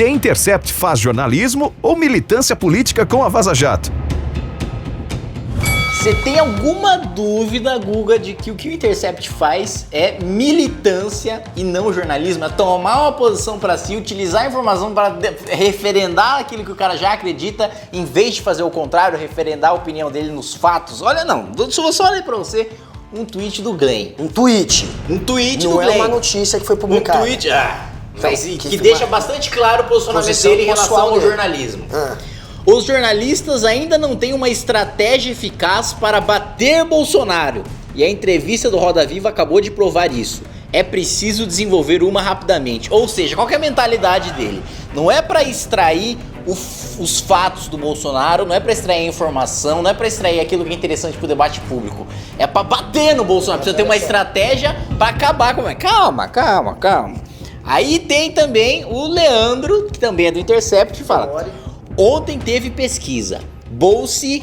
The Intercept faz jornalismo ou militância política com a Vaza Jato? Você tem alguma dúvida, Guga, de que o que o Intercept faz é militância e não jornalismo? É tomar uma posição para si, utilizar a informação para referendar aquilo que o cara já acredita, em vez de fazer o contrário, referendar a opinião dele nos fatos? Olha, não, só olhei para você um tweet do Glenn. Um tweet do Glenn. Não é uma notícia que foi publicada. Um tweet, que deixa bastante claro o posicionamento dele em relação ao jornalismo. Os jornalistas ainda não têm uma estratégia eficaz para bater Bolsonaro. E a entrevista do Roda Viva acabou de provar isso. É preciso desenvolver uma rapidamente. Ou seja, qual que é a mentalidade dele? Não é para extrair os fatos do Bolsonaro, não é para extrair a informação, não é para extrair aquilo que é interessante pro debate público. É para bater no Bolsonaro. Precisa ter uma estratégia para acabar com ele. Calma. Aí tem também o Leandro, que também é do Intercept, que fala: ontem teve pesquisa, Bolse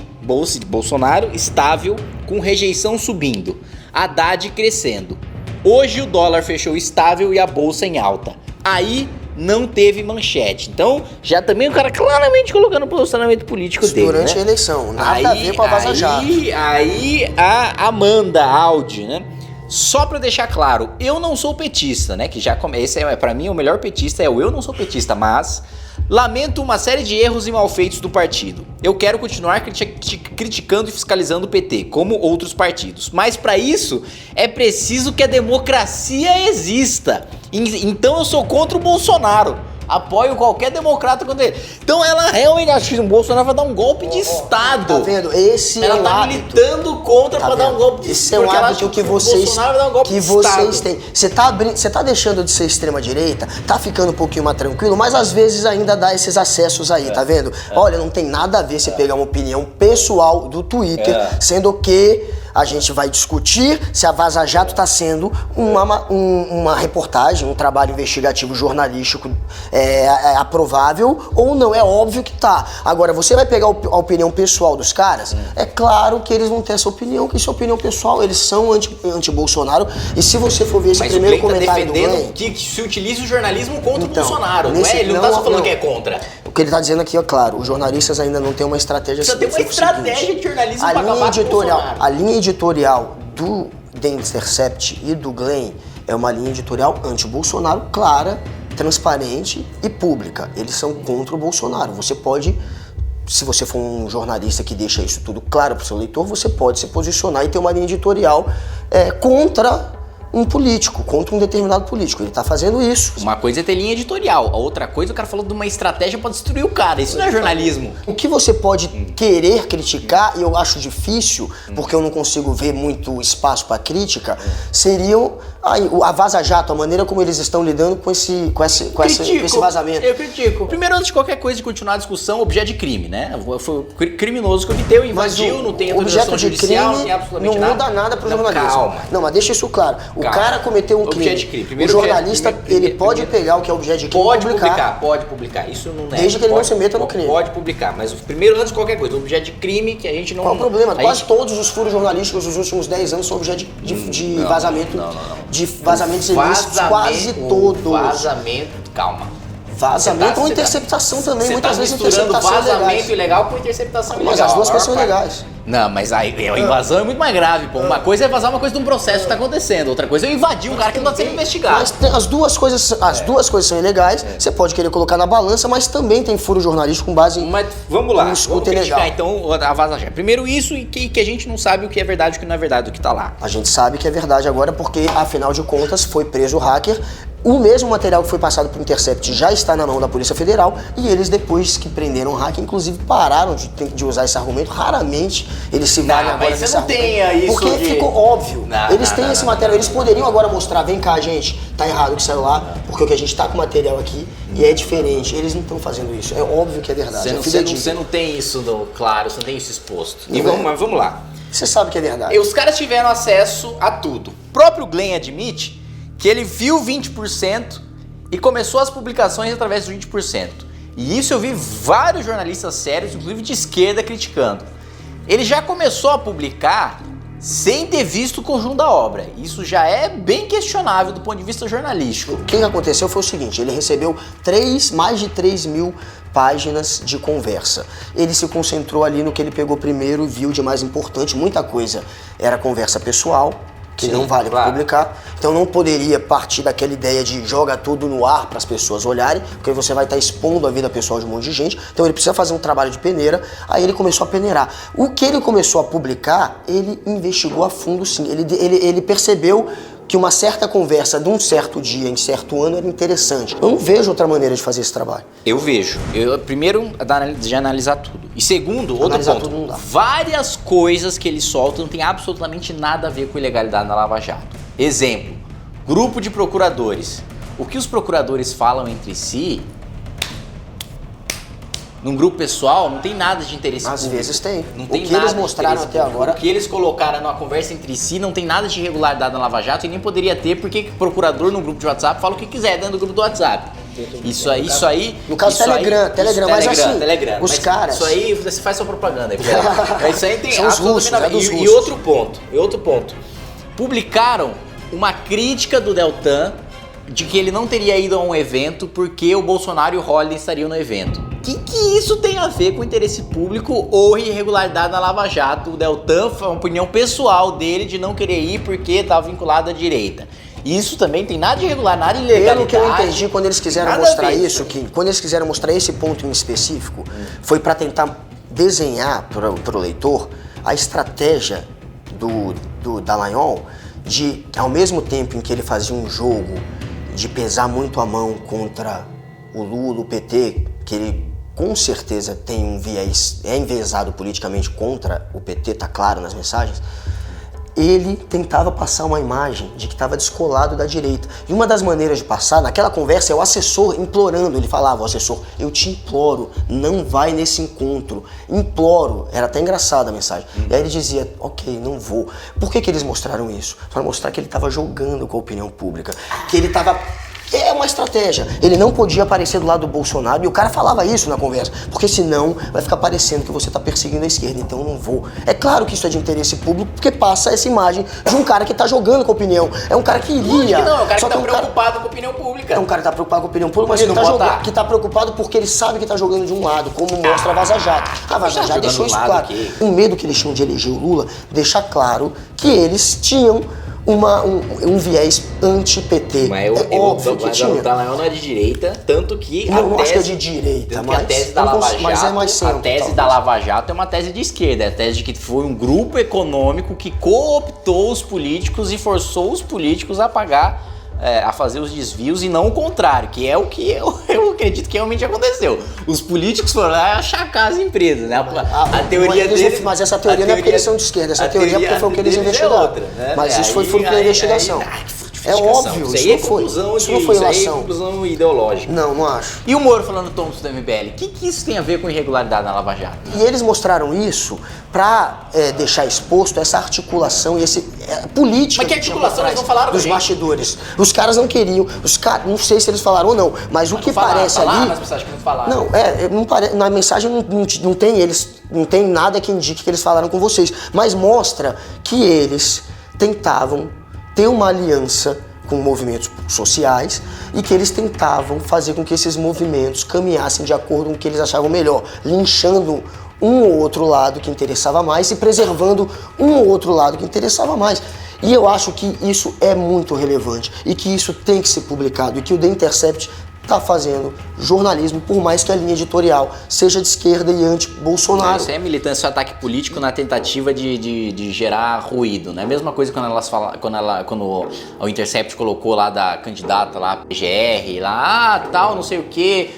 de Bolsonaro estável, com rejeição subindo, Haddad crescendo. Hoje o dólar fechou estável e a bolsa em alta. Aí não teve manchete. Então, já também o cara claramente colocando o posicionamento político dele, durante a eleição, nada a ver com a Vaza Jato. Aí a Amanda Audi, né? Só pra deixar claro, eu não sou petista, né? Que já esse pra mim o melhor petista é o eu não sou petista, mas lamento uma série de erros e malfeitos do partido. Eu quero continuar criticando e fiscalizando o PT, como outros partidos. Mas para isso é preciso que a democracia exista. Então eu sou contra o Bolsonaro. Apoio qualquer democrata contra ele. Então ela realmente acha que o Bolsonaro vai dar um golpe de Estado. Tá vendo? Esse ela é tá militando contra pra dar um golpe de Estado. Esse é um hábito que vocês têm. Você tá deixando de ser extrema direita, tá ficando um pouquinho mais tranquilo, mas às vezes ainda dá esses acessos aí, tá vendo? Olha, não tem nada a ver você pegar uma opinião pessoal do Twitter, sendo que a gente vai discutir se a Vaza Jato está sendo uma reportagem, um trabalho investigativo jornalístico aprovável ou não. É óbvio que tá. Agora, você vai pegar a opinião pessoal dos caras, é claro que eles vão ter essa opinião, que isso é opinião pessoal, eles são anti-Bolsonaro. E se você for ver esse primeiro comentário do Glenn, que se utiliza o jornalismo contra o Bolsonaro, não é? Ele não tá só falando que é contra. O que ele tá dizendo aqui é claro, os jornalistas ainda não têm uma estratégia. Precisa ter uma estratégia de jornalismo para acabar com o Bolsonaro. A linha editorial do The Intercept e do Glenn é uma linha editorial anti-Bolsonaro, clara, transparente e pública. Eles são contra o Bolsonaro. Você pode, se você for um jornalista que deixa isso tudo claro para o seu leitor, você pode se posicionar e ter uma linha editorial contra um político, contra um determinado político. Ele tá fazendo isso. Uma coisa é ter linha editorial, a outra coisa, o cara falou de uma estratégia pra destruir o cara. Isso não é jornalismo. O que você pode querer criticar, e eu acho difícil, porque eu não consigo ver muito espaço pra crítica, seriam a Vaza Jato, a maneira como eles estão lidando com esse vazamento. Eu critico. Primeiro, antes de qualquer coisa, de continuar a discussão, objeto de crime, né? Foi criminoso que obteu, invadiu, não tem autorização judicial, não tem absolutamente nada. Não muda nada pro jornalismo. Calma. Não, mas deixa isso claro. O cara cometeu um crime. O jornalista, ele pode pegar o que é objeto de crime e pode publicar. Isso não é. Desde que ele não se meta no crime. Pode publicar, mas primeiro, antes de qualquer coisa, objeto de crime que a gente não... Qual o problema? Quase todos os furos jornalísticos dos últimos 10 anos são objeto de vazamento. De vazamentos ilícitos, quase todos. Calma. Vazamento ou interceptação também, muitas vezes interceptação é legal. Vazamento ilegal com interceptação ilegal. Mas as duas coisas são legais. Não, mas a invasão é muito mais grave, pô. Uma coisa é vazar uma coisa de um processo que tá acontecendo, outra coisa é invadir um cara que não tá sendo investigado. Mas as duas coisas são ilegais, você pode querer colocar na balança, mas também tem furo jornalístico com base em... Mas vamos lá, vamos criticar então a Vaza Jato. Primeiro isso, e que a gente não sabe o que é verdade e o que não é verdade do que tá lá. A gente sabe que é verdade agora porque, afinal de contas, foi preso o hacker. O mesmo material que foi passado pro Intercept já está na mão da Polícia Federal e eles, depois que prenderam o hacker, inclusive pararam de usar esse argumento. Raramente eles se valem agora desse argumento. Porque ficou óbvio. Eles têm esse material, eles poderiam agora mostrar, vem cá, gente, tá errado o que saiu lá, porque o que a gente tá com o material aqui e é diferente. Eles não estão fazendo isso. É óbvio que é verdade. Você não tem isso claro, você não tem isso exposto. Mas vamos lá. Você sabe que é verdade. E os caras tiveram acesso a tudo. O próprio Glenn admite que ele viu 20% e começou as publicações através dos 20%. E isso eu vi vários jornalistas sérios, inclusive de esquerda, criticando. Ele já começou a publicar sem ter visto o conjunto da obra. Isso já é bem questionável do ponto de vista jornalístico. O que aconteceu foi o seguinte, ele recebeu mais de 3.000 páginas de conversa. Ele se concentrou ali no que ele pegou primeiro e viu de mais importante, muita coisa era conversa pessoal, que sim, não vale para publicar. Então não poderia partir daquela ideia de joga tudo no ar para as pessoas olharem, porque você vai estar expondo a vida pessoal de um monte de gente. Então ele precisa fazer um trabalho de peneira. Aí ele começou a peneirar. O que ele começou a publicar, ele investigou a fundo sim. Ele percebeu que uma certa conversa de um certo dia, em certo ano, era interessante. Eu não vejo outra maneira de fazer esse trabalho. Eu vejo. Primeiro, de analisar tudo. E segundo, outro ponto, várias coisas que eles soltam não tem absolutamente nada a ver com ilegalidade na Lava Jato. Exemplo, grupo de procuradores. O que os procuradores falam entre si, num grupo pessoal, não tem nada de interesse público. Às vezes tem. Não tem o que nada eles mostraram até agora. O que eles colocaram na conversa entre si não tem nada de irregularidade na Lava Jato e nem poderia ter, porque o procurador no grupo de WhatsApp fala o que quiser dentro do grupo do WhatsApp. Isso aí. No caso, Telegram, mas assim, Telegram, os caras. Isso aí, você faz sua propaganda aí. Isso aí tem são os russos, E outro ponto. Publicaram uma crítica do Deltan de que ele não teria ido a um evento porque o Bolsonaro e o Holliday estariam no evento. O que isso tem a ver com interesse público ou irregularidade na Lava Jato? O Deltan foi uma opinião pessoal dele de não querer ir porque estava vinculado à direita. Isso também tem nada de irregular, nada de ilegalidade. Pelo que eu entendi, quando eles quiseram mostrar isso, quando eles quiseram mostrar esse ponto em específico, foi para tentar desenhar para o leitor a estratégia do Dallagnol de, ao mesmo tempo em que ele fazia um jogo de pesar muito a mão contra o Lula, o PT, que ele com certeza tem um viés, é enviesado politicamente contra o PT, tá claro nas mensagens, ele tentava passar uma imagem de que estava descolado da direita. E uma das maneiras de passar, naquela conversa, é o assessor implorando. Ele falava, o assessor, eu te imploro, não vai nesse encontro. Imploro. Era até engraçada a mensagem. E aí ele dizia, ok, não vou. Por que eles mostraram isso? Para mostrar que ele estava jogando com a opinião pública. Que ele estava... É uma estratégia. Ele não podia aparecer do lado do Bolsonaro e o cara falava isso na conversa, porque senão vai ficar parecendo que você está perseguindo a esquerda, então eu não vou. É claro que isso é de interesse público, porque passa essa imagem de um cara que está jogando com a opinião. É um cara que iria... Não, é um cara que está preocupado com a opinião pública. É um cara que está preocupado com a opinião pública, mas que está preocupado porque ele sabe que está jogando de um lado, como mostra a Vaza Jato. A Vaza Jato deixou isso claro. O medo que eles tinham de eleger o Lula, deixa claro que eles tinham um viés anti-PT. Mas óbvio que tinha. O Dallagnol não é de direita, tanto que não acho que é de direita, mas a tese da Lava Jato, mas é mais centro, a tese da Lava Jato é uma tese de esquerda, é a tese de que foi um grupo econômico que cooptou os políticos e forçou os políticos a pagar, a fazer os desvios e não o contrário, que é o que eu acredito que realmente aconteceu. Os políticos foram lá achacar as empresas, né? A teoria deles... Mas essa teoria não é porque eles são de esquerda, essa teoria é porque foi o que eles investigaram. Outra, né? Mas isso foi fruto da investigação. É óbvio, isso não foi ilação. Isso aí é conclusão ideológica. Não acho. E o Moro falando Thompson do MBL, o que isso tem a ver com irregularidade na Lava Jato? E eles mostraram isso pra deixar exposto essa articulação e esse política. Mas que articulação eles não falaram dos bastidores? Os caras não queriam, não sei se eles falaram ou não, mas o que parece ali... nas mensagens que não falaram. Não, na mensagem não tem não tem nada que indique que eles falaram com vocês, mas mostra que eles tentavam ter uma aliança com movimentos sociais e que eles tentavam fazer com que esses movimentos caminhassem de acordo com o que eles achavam melhor, linchando um ou outro lado que interessava mais e preservando um ou outro lado que interessava mais. E eu acho que isso é muito relevante e que isso tem que ser publicado e que o The Intercept está fazendo jornalismo, por mais que a linha editorial seja de esquerda e anti-Bolsonaro. Isso é militância e ataque político na tentativa de gerar ruído, né? A mesma coisa quando o Intercept colocou lá da candidata lá, PGR, lá, tal, não sei o que,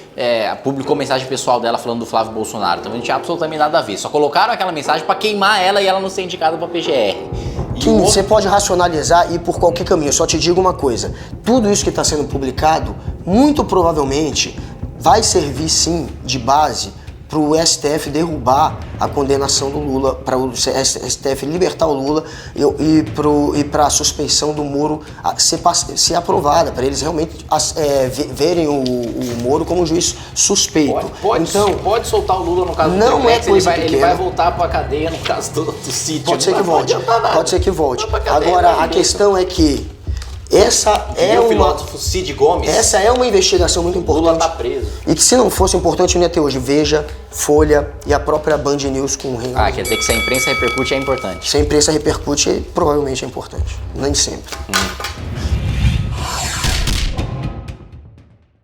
publicou mensagem pessoal dela falando do Flávio Bolsonaro. Então não tinha absolutamente nada a ver. Só colocaram aquela mensagem para queimar ela e ela não ser indicada para PGR. Kim, você pode racionalizar e ir por qualquer caminho. Eu só te digo uma coisa. Tudo isso que está sendo publicado, muito provavelmente, vai servir sim de base pro STF derrubar a condenação do Lula, para o STF libertar o Lula e para a suspensão do Moro ser aprovada, para eles realmente verem o Moro como um juiz suspeito. Pode soltar o Lula no caso do não Triplex, é coisa ele vai voltar para a cadeia no caso do sítio. Pode ser que volte. Pode ser que volte. Agora, a questão é que essa é uma investigação muito importante. Lula tá preso. E que se não fosse importante, não ia ter hoje Veja, Folha e a própria Band News com o Reinaldo. Quer dizer que se a imprensa repercute é importante. Se a imprensa repercute, provavelmente é importante. Nem sempre.